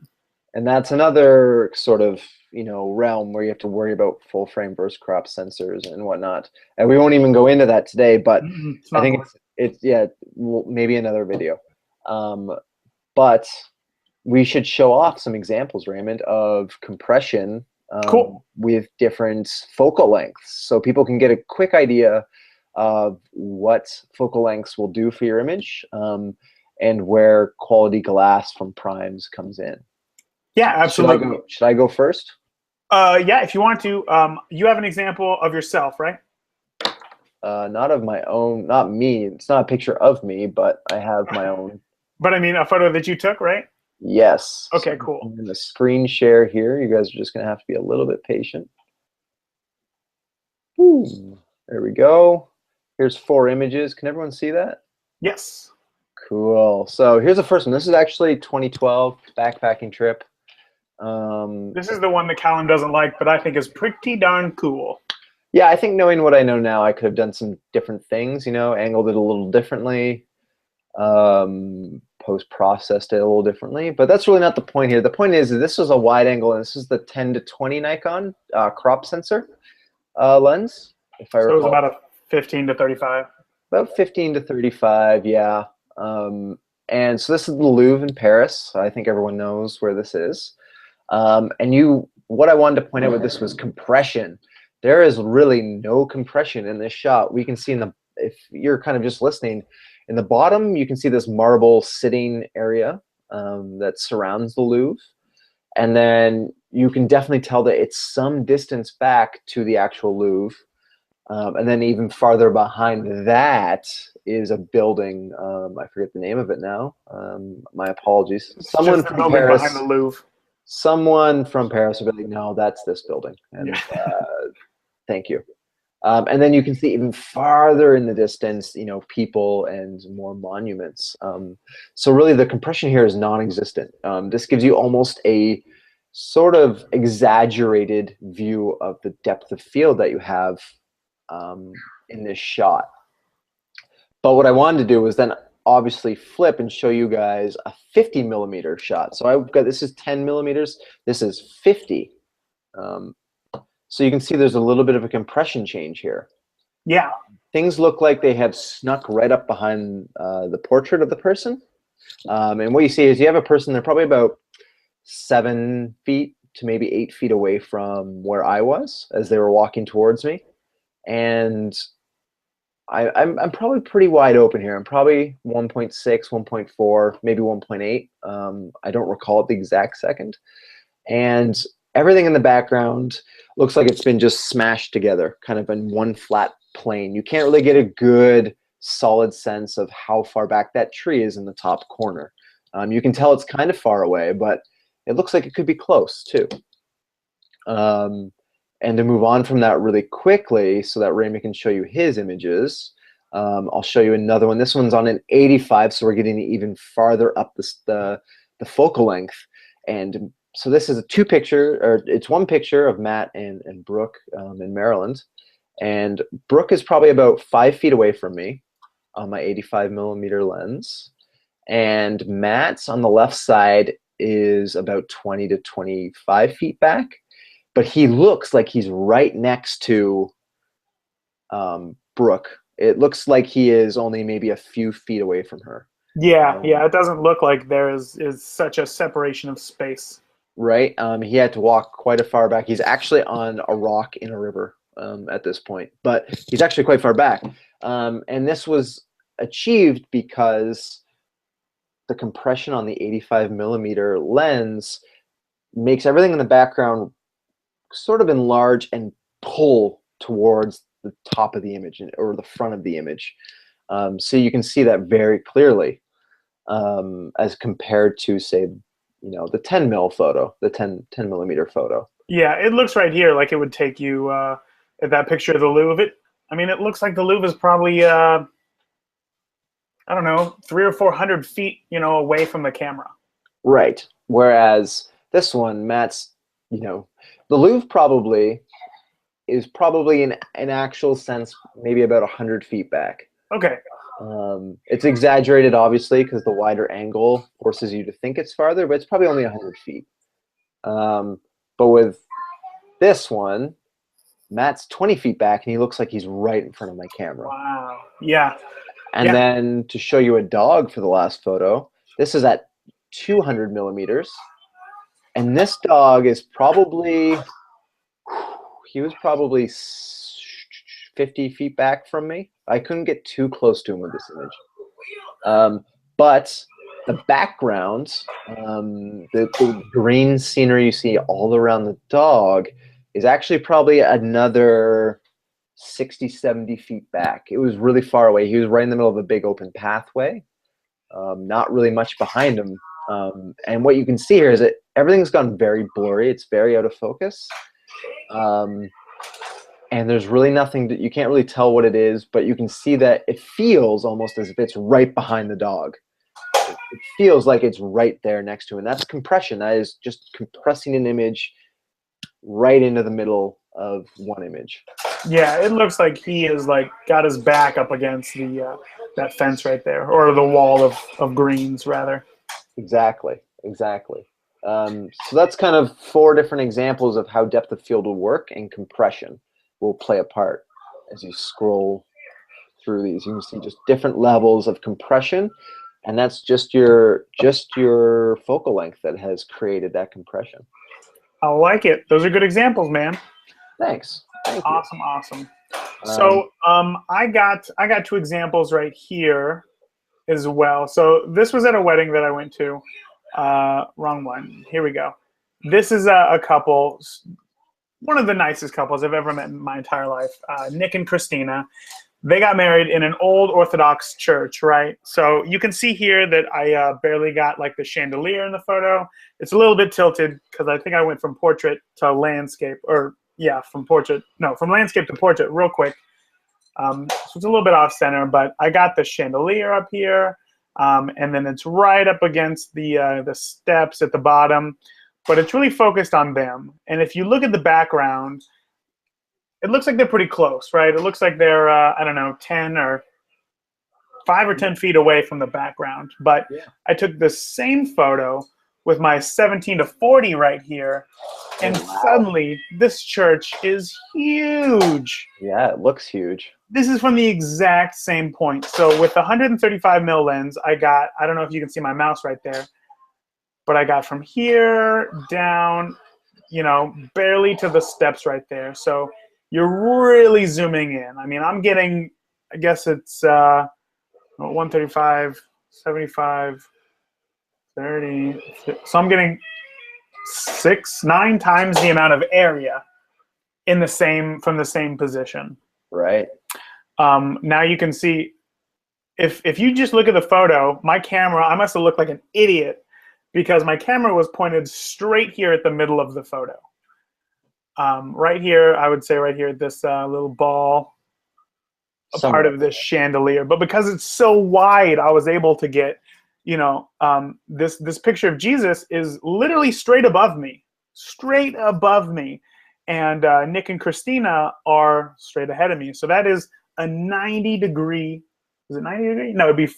And that's another sort of, realm where you have to worry about full frame versus crop sensors and whatnot. And we won't even go into that today, but It's I not think important. it's yeah, maybe another video. Um, but we should show off some examples, Raymond, of compression Cool. with different focal lengths, so people can get a quick idea of what focal lengths will do for your image, and where quality glass from primes comes in. Yeah, Should I absolutely. go? Should I go first? Yeah, if you want to, you have an example of yourself, right? Not of my own, not me. It's not a picture of me, but I have my own. But I mean, a photo that you took, right? Yes. So Okay, cool. I'm going to screen share here. You guys are just going to have to be a little bit patient. Ooh, there we go. Here's 4 images. Can everyone see that? Yes. Cool. So here's the first one. This is actually 2012 backpacking trip. This is the one that Callum doesn't like, but I think is pretty darn cool. Yeah, I think knowing what I know now, I could have done some different things, angled it a little differently, post-processed it a little differently. But that's really not the point here. The point is that this was a wide angle, and this is the 10 to 20 Nikon crop sensor lens, if I So it was recall. about a 15 to 35. About 15 to 35, yeah. And so this is the Louvre in Paris. I think everyone knows where this is. What I wanted to point out with this was compression. There is really no compression in this shot. We can see if you're kind of just listening, in the bottom, you can see this marble sitting area that surrounds the Louvre. And then you can definitely tell that it's some distance back to the actual Louvre. And then even farther behind that is a building. I forget the name of it now. My apologies. It's Someone just the from building behind the Paris. Louvre. Someone from Paris will be like, no, that's this building. Yeah. And thank you. And then you can see even farther in the distance, people and more monuments. So really the compression here is non-existent. This gives you almost a sort of exaggerated view of the depth of field that you have in this shot. But what I wanted to do was then obviously flip and show you guys a 50 millimeter shot. So I've got, this is 10 millimeters, this is 50. So you can see there's a little bit of a compression change here. Yeah. Things look like they have snuck right up behind the portrait of the person. And what you see is you have a person, they're probably about 7 feet to maybe 8 feet away from where I was as they were walking towards me. And I'm probably pretty wide open here. I'm probably 1.6, 1.4, maybe 1.8. I don't recall at the exact second. And everything in the background looks like it's been just smashed together, kind of in one flat plane. You can't really get a good, solid sense of how far back that tree is in the top corner. You can tell it's kind of far away, but it looks like it could be close too. And to move on from that really quickly so that Raymond can show you his images, I'll show you another one. This one's on an 85, so we're getting even farther up the focal length. And so this is it's one picture of Matt and Brooke in Maryland. And Brooke is probably about 5 feet away from me on my 85 millimeter lens. And Matt's on the left side is about 20 to 25 feet back. But he looks like he's right next to Brooke. It looks like he is only maybe a few feet away from her. Yeah, yeah. It doesn't look like there is such a separation of space. Right. He had to walk quite a far back. He's actually on a rock in a river at this point, but he's actually quite far back. And this was achieved because the compression on the 85 millimeter lens makes everything in the background sort of enlarge and pull towards the top of the image or the front of the image. So you can see that very clearly as compared to, say, the 10 mil photo, the 10 millimeter photo. Yeah, it looks right here like it would take you at that picture of the Louvre. It looks like the Louvre is probably I don't know, 300 or 400 feet, away from the camera. Right. Whereas this one, Matt's you know, the Louvre probably is probably in an actual sense maybe about 100 feet back. Okay. It's exaggerated, obviously, because the wider angle forces you to think it's farther, but it's probably only 100 feet. But with this one, Matt's 20 feet back, and he looks like he's right in front of my camera. Wow. Yeah. And then to show you a dog for the last photo, this is at 200 millimeters. And this dog is probably, he was probably 50 feet back from me. I couldn't get too close to him with this image. But the background, the green scenery you see all around the dog is actually probably another 60, 70 feet back. It was really far away. He was right in the middle of a big open pathway, not really much behind him. And what you can see here is that everything's gone very blurry. It's very out of focus. And there's really nothing that you can't really tell what it is, but you can see that it feels almost as if it's right behind the dog. It feels like it's right there next to him. And that's compression. That is just compressing an image right into the middle of one image. Yeah, it looks like he is like got his back up against the that fence right there, or the wall of greens rather. Exactly, exactly. So that's kind of 4 different examples of how depth of field will work, and compression will play a part. As you scroll through these, you can see just different levels of compression, and that's just your focal length that has created that compression. I like it. Those are good examples, man. Thanks. Thank you. Awesome, awesome. So I got 2 examples right here as well. So this was at a wedding that I went to. Wrong one. Here we go. This is a couple, one of the nicest couples I've ever met in my entire life. Nick and Christina. They got married in an old Orthodox church, right? So you can see here that I barely got like the chandelier in the photo. It's a little bit tilted because I think I went from portrait to landscape, or yeah, from landscape to portrait real quick. So it's a little bit off center, but I got the chandelier up here, and then it's right up against the steps at the bottom, but it's really focused on them. And if you look at the background, it looks like they're pretty close, right? It looks like they're, I don't know, 5 or 10 feet away from the background. But yeah. I took the same photo with my 17-40 right here, and suddenly this church is huge. Yeah, it looks huge. This is from the exact same point. So with the 135 mil lens, I got, I don't know if you can see my mouse right there, but I got from here down, you know, barely to the steps right there. So you're really zooming in. I mean, I'm getting, I guess it's 135, 75, 30. So I'm getting 6-9 times the amount of area in the same, from the same position. Right. Now you can see, if you just look at the photo, my camera, I must have looked like an idiot because my camera was pointed straight here at the middle of the photo. Right here, I would say right here, this little ball, a part of this chandelier. But because it's so wide, I was able to get, you know, this picture of Jesus is literally straight above me. And Nick and Christina are straight ahead of me. So that is a 90-degree, is it 90 degree? No, it'd be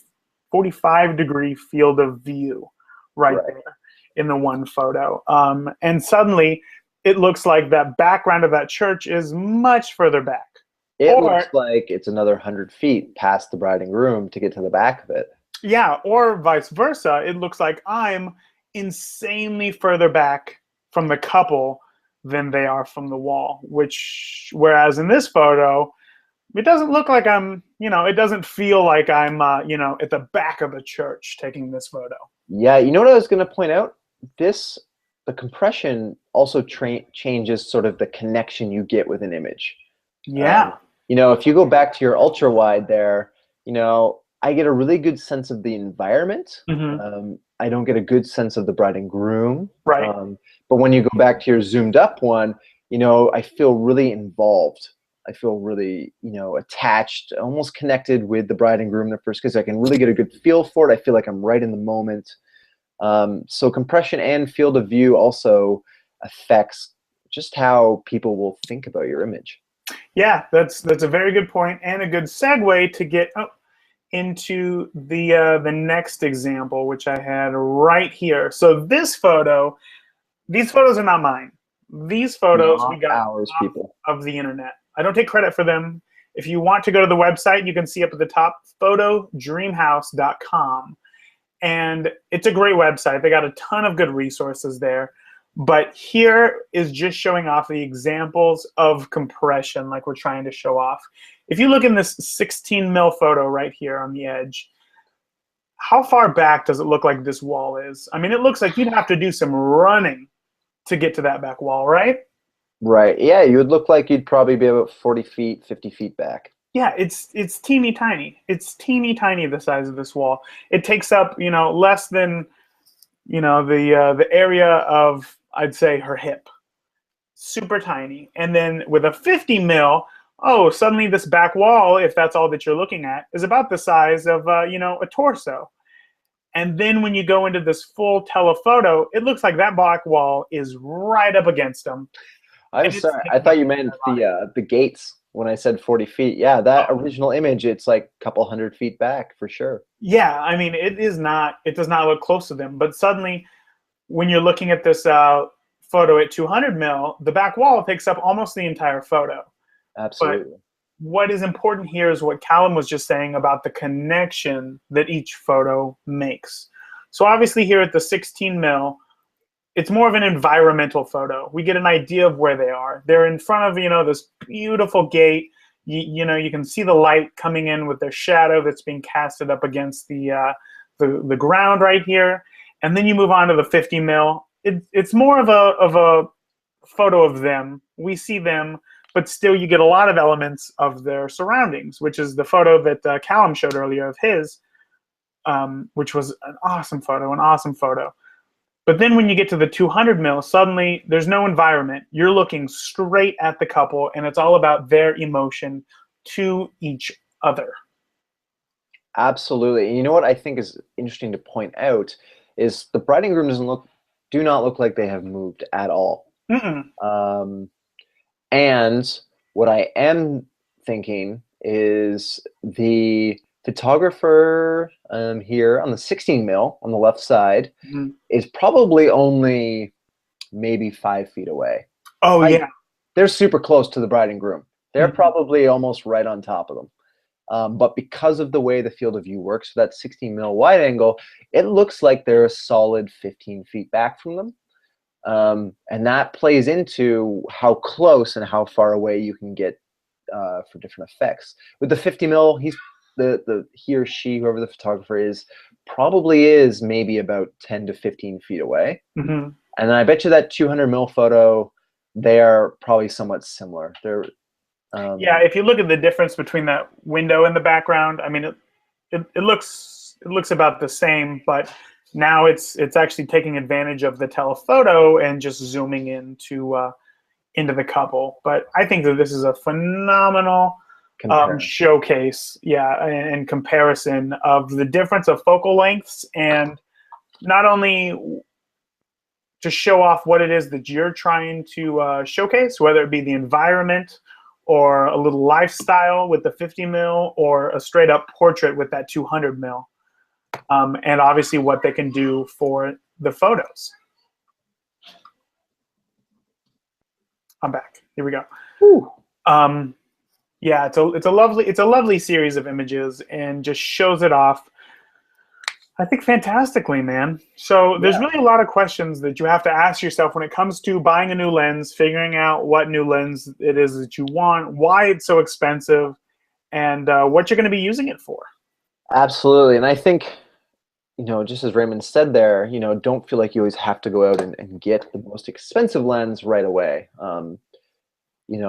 45-degree field of view right there in the one photo. And suddenly, it looks like that background of that church is much further back. It looks like it's another 100 feet past the bride and groom to get to the back of it. Yeah, or vice versa. It looks like I'm insanely further back from the couple than they are from the wall, whereas in this photo, it doesn't look like I'm, you know, it doesn't feel like I'm, you know, at the back of a church taking this photo. Yeah, you know what I was going to point out? The compression also changes sort of the connection you get with an image. Yeah. You know, if you go back to your ultra wide there, you know, I get a really good sense of the environment. Mm-hmm. I don't get a good sense of the bride and groom. Right. But when you go back to your zoomed up one, you know, I feel really involved. I feel really, you know, attached, almost connected with the bride and groom the first, because I can really get a good feel for it. I feel like I'm right in the moment. So compression and field of view also affects just how people will think about your image. Yeah, that's a very good point and a good segue to get into the next example, which I had right here. So this photo, these photos are not mine. These photos we Not got ours, off people. of the internet. I don't take credit for them. If you want to go to the website, you can see up at the top, photodreamhouse.com. And it's a great website. They got a ton of good resources there. But here is just showing off the examples of compression like we're trying to show off. If you look in this 16 mil photo right here on the edge, how far back does it look like this wall is? I mean, it looks like you'd have to do some running to get to that back wall, right? Right. Yeah, you would look like you'd probably be about 40 feet, 50 feet back. Yeah, it's teeny tiny. It's teeny tiny the size of this wall. It takes up, less than, the area of, I'd say, her hip. Super tiny. And then with a 50 mil, oh, suddenly this back wall, if that's all that you're looking at, is about the size of, a torso. And then when you go into this full telephoto, it looks like that back wall is right up against them. I'm sorry. I thought you meant the gates when I said 40 feet. Yeah, that original image, it's like a couple hundred feet back for sure. Yeah, I mean, it does not look close to them. But suddenly, when you're looking at this photo at 200 mil, the back wall takes up almost the entire photo. Absolutely. But what is important here is what Callum was just saying about the connection that each photo makes. So obviously here at the 16 mil, it's more of an environmental photo. We get an idea of where they are. They're in front of, this beautiful gate. You can see the light coming in with their shadow that's being casted up against the ground right here. And then you move on to the 50 mil. It's more of a photo of them. We see them, but still you get a lot of elements of their surroundings, which is the photo that Callum showed earlier of his, which was an awesome photo. But then when you get to the 200 mil, suddenly there's no environment. You're looking straight at the couple, and it's all about their emotion to each other. Absolutely. And you know what I think is interesting to point out is the bride and groom do not look like they have moved at all. And what I am thinking is the photographer here on the 16 mil on the left side is probably only maybe 5 feet away. Oh, yeah. They're super close to the bride and groom. They're probably almost right on top of them. But because of the way the field of view works, for that 16 mil wide angle, it looks like they're a solid 15 feet back from them. And that plays into how close and how far away you can get for different effects. With the 50 mil, he or she, whoever the photographer is, probably is maybe about 10 to 15 feet away. And then I bet you that 200 mil photo, they are probably somewhat similar. They're yeah, if you look at the difference between that window in the background, I mean, it looks about the same, but now it's actually taking advantage of the telephoto and just zooming into the couple. But I think that this is a phenomenal showcase, and comparison of the difference of focal lengths, and not only to show off what it is that you're trying to showcase, whether it be the environment or a little lifestyle with the 50 mil or a straight up portrait with that 200 mil. And obviously what they can do for the photos. I'm back. Here we go. Yeah, it's a lovely series of images and just shows it off, I think, fantastically, man. So there's really a lot of questions that you have to ask yourself when it comes to buying a new lens, figuring out what new lens it is that you want, why it's so expensive, and what you're going to be using it for. Absolutely. And I think, just as Raymond said there, don't feel like you always have to go out and get the most expensive lens right away.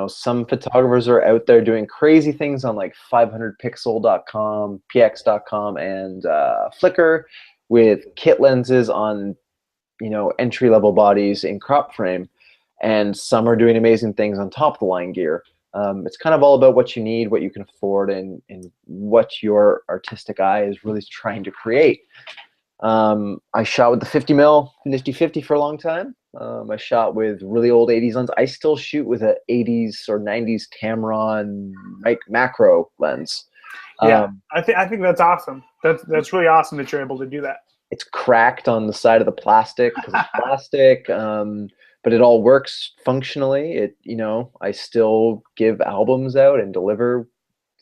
Some photographers are out there doing crazy things on like 500pixel.com, px.com, and Flickr with kit lenses on, entry-level bodies in crop frame. And some are doing amazing things on top of the line gear. It's kind of all about what you need, what you can afford, and what your artistic eye is really trying to create. I shot with the 50 mil Nifty 50 for a long time. I shot with really old 80s lens. I still shoot with a 80s or 90s Tamron macro lens. Yeah, Um, I think that's awesome. That's really awesome that you're able to do that. it's cracked on the side of the plastic because it's plastic, but it all works functionally. I still give albums out and deliver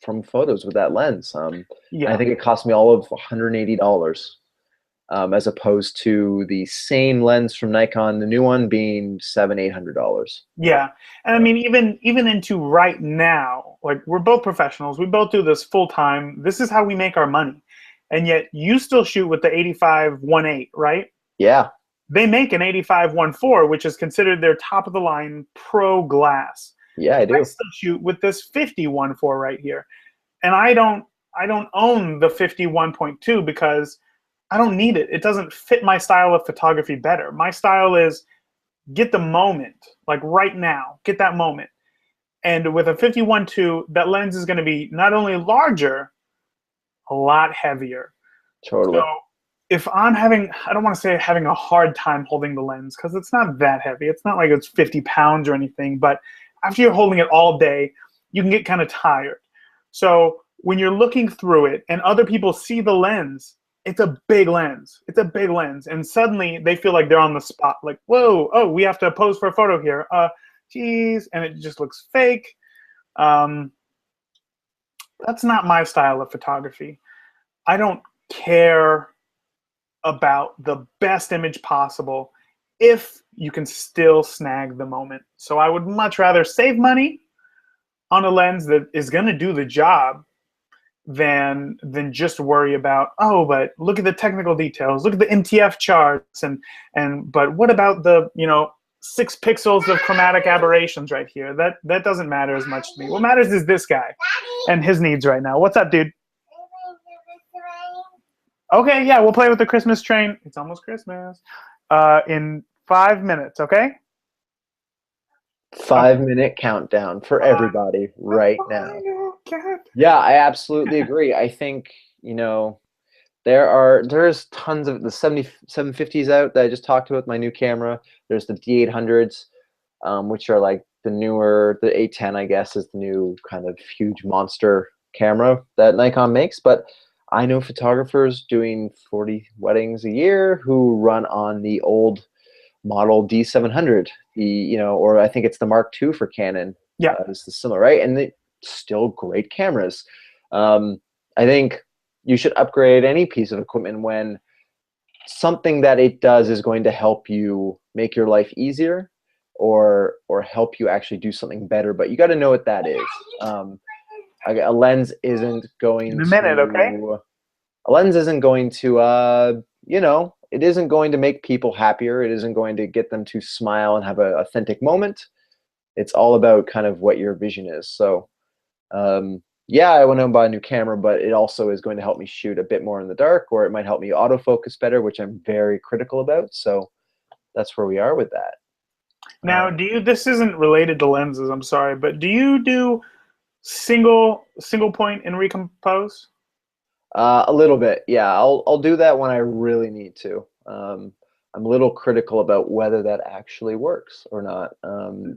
from photos with that lens. I Yeah. think it cost me all of $180, as opposed to the same lens from Nikon, the new one being $700-800. Yeah, and I mean, even into right now, like we're both professionals, we both do this full time. This is how we make our money, and yet you still shoot with the 85-1.8, right? Yeah, They make an 85-1.4, which is considered their top of the line pro glass. yeah, And I I do. still shoot with this 50-1.4 right here, and I don't own the 50-1.2 because I don't need it. It doesn't fit my style of photography better. My style is get the moment, like right now, get that moment. And with a 51.2, that lens is going to be not only larger, a lot heavier. So Totally. if I'm having, I don't want to say having a hard time holding the lens because it's not that heavy. It's not like it's 50 pounds or anything, but after you're holding it all day, you can get kind of tired. So when you're looking through it and other people see the lens, it's a big lens. It's a big lens. And suddenly they feel like they're on the spot. Like, whoa, oh, we have to pose for a photo here. Geez. And it just looks fake. Um, that's not my style of photography. I don't care about the best image possible if you can still snag the moment. So I would much rather save money on a lens that is going to do the job than just worry about, oh, but look at the technical details, look at the MTF charts, and but what about the 6 pixels of chromatic aberrations right here? That doesn't matter as much to me. What matters is this guy and his needs right now. What's up, dude? Okay, yeah, we'll play with the Christmas train. It's almost Christmas. In 5 minutes, okay? 5 minute countdown for everybody right now. Yeah, I absolutely agree. I think, there's tons of the 750s out that I just talked about with my new camera. There's the D800s, which are like the newer, the A10, I guess, is the new kind of huge monster camera that Nikon makes. But I know photographers doing 40 weddings a year who run on the old model D700, or I think it's the Mark II for Canon. Yeah. It's the similar, right? And they still great cameras. I think you should upgrade any piece of equipment when something that it does is going to help you make your life easier or help you actually do something better. But you got to know what that is. A lens isn't going In a minute, okay? A lens isn't going to, it isn't going to make people happier. It isn't going to get them to smile and have an authentic moment. It's all about kind of what your vision is. So, yeah, I want to buy a new camera, but it also is going to help me shoot a bit more in the dark, or it might help me autofocus better, which I'm very critical about. So that's where we are with that. Now, this isn't related to lenses, I'm sorry, but do you do single point and recompose? A little bit, yeah. I'll do that when I really need to. I'm a little critical about whether that actually works or not,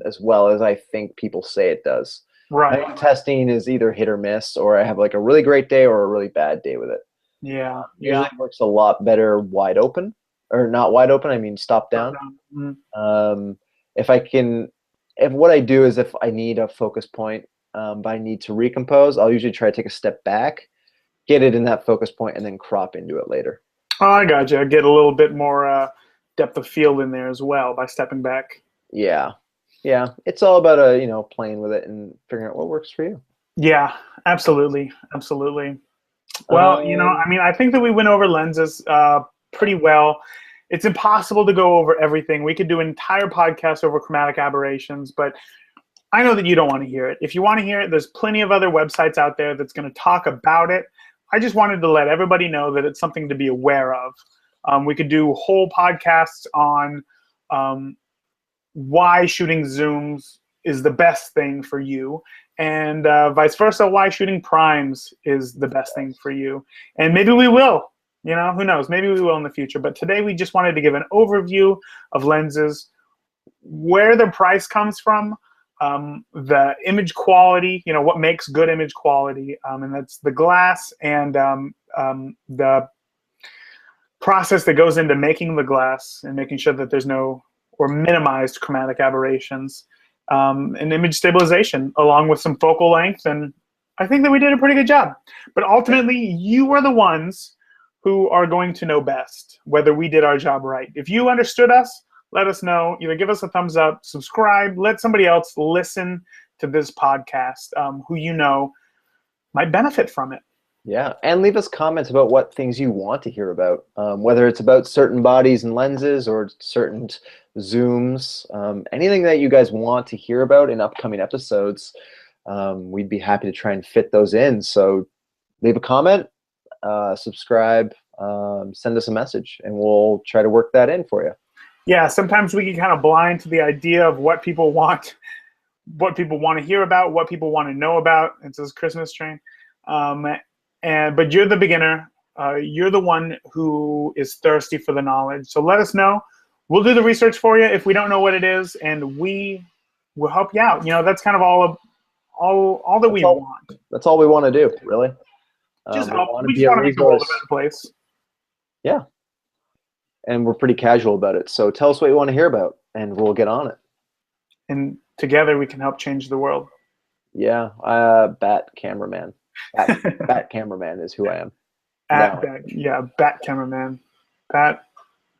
as well as I think people say it does. Right. My testing is either hit or miss, or I have like a really great day or a really bad day with it. Yeah. Usually it works a lot better wide open, or not wide open, I mean stop down. Mm-hmm. If what I do is if I need a focus point, but I need to recompose, I'll usually try to take a step back, get it in that focus point, and then crop into it later. Oh, I got you. Get a little bit more depth of field in there as well by stepping back. Yeah, yeah. It's all about playing with it and figuring out what works for you. Yeah, absolutely, absolutely. Well, I mean, I think that we went over lenses pretty well. It's impossible to go over everything. We could do an entire podcast over chromatic aberrations, but I know that you don't want to hear it. If you want to hear it, there's plenty of other websites out there that's going to talk about it. I just wanted to let everybody know that it's something to be aware of. We could do whole podcasts on why shooting zooms is the best thing for you, and vice versa, why shooting primes is the best thing for you. And maybe we will. Who knows? Maybe we will in the future. But today we just wanted to give an overview of lenses, where the price comes from, the image quality, what makes good image quality, and that's the glass and the process that goes into making the glass and making sure that there's no or minimized chromatic aberrations, and image stabilization, along with some focal length. And I think that we did a pretty good job. But ultimately, you are the ones who are going to know best whether we did our job right. If you understood us, let us know. Either give us a thumbs up, subscribe, let somebody else listen to this podcast who you know might benefit from it. Yeah, and leave us comments about what things you want to hear about, whether it's about certain bodies and lenses or certain zooms, anything that you guys want to hear about in upcoming episodes. We'd be happy to try and fit those in. So leave a comment, subscribe, send us a message, and we'll try to work that in for you. Yeah, sometimes we get kind of blind to the idea of what people want to hear about, what people want to know about. It's this Christmas train. But you're the beginner. You're the one who is thirsty for the knowledge. So let us know. We'll do the research for you if we don't know what it is, and we will help you out. That's kind of all that we want. That's all we want to do, really. Just help. We just want to make the world a better place. Yeah. And we're pretty casual about it. So tell us what you want to hear about, and we'll get on it. And together we can help change the world. Yeah. Bat cameraman. Bat cameraman is who I am. Bat cameraman. Bat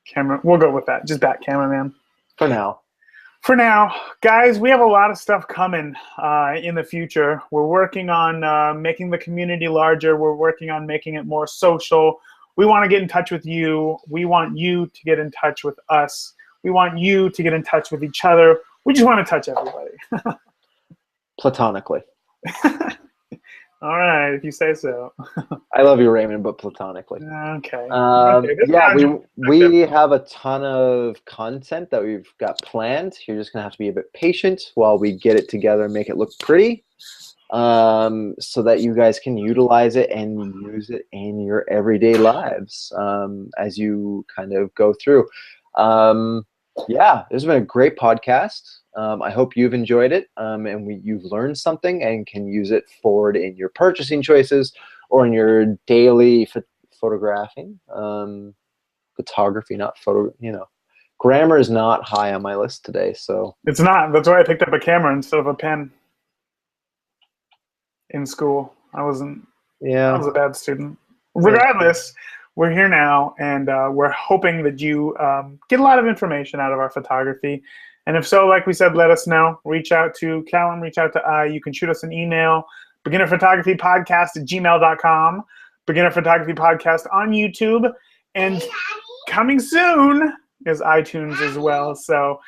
camera. We'll go with that. Just bat cameraman. For now. For now. Guys, we have a lot of stuff coming in the future. We're working on making the community larger. We're working on making it more social. We want to get in touch with you. We want you to get in touch with us. We want you to get in touch with each other. We just want to touch everybody. Platonically. All right, if you say so. I love you, Raymond, but platonically. Okay. Yeah, we have a ton of content that we've got planned. You're just going to have to be a bit patient while we get it together and make it look pretty, so that you guys can utilize it and use it in your everyday lives as you kind of go through. Yeah, this has been a great podcast. I hope you've enjoyed it, and you've learned something and can use it forward in your purchasing choices or in your daily photographing. Photography, not photo. Grammar is not high on my list today, so it's not. That's why I picked up a camera instead of a pen in school. I was a bad student. Regardless, we're here now, and we're hoping that you get a lot of information out of our photography. And if so, like we said, let us know. Reach out to Callum, reach out to I. You can shoot us an email, beginnerphotographypodcast@gmail.com, Beginner Photography Podcast on YouTube, and coming soon is iTunes as well. So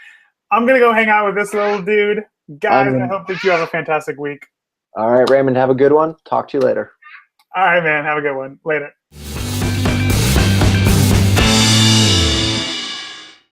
I'm going to go hang out with this little dude. Guys, I hope that you have a fantastic week. All right, Raymond, have a good one. Talk to you later. All right, man. Have a good one. Later.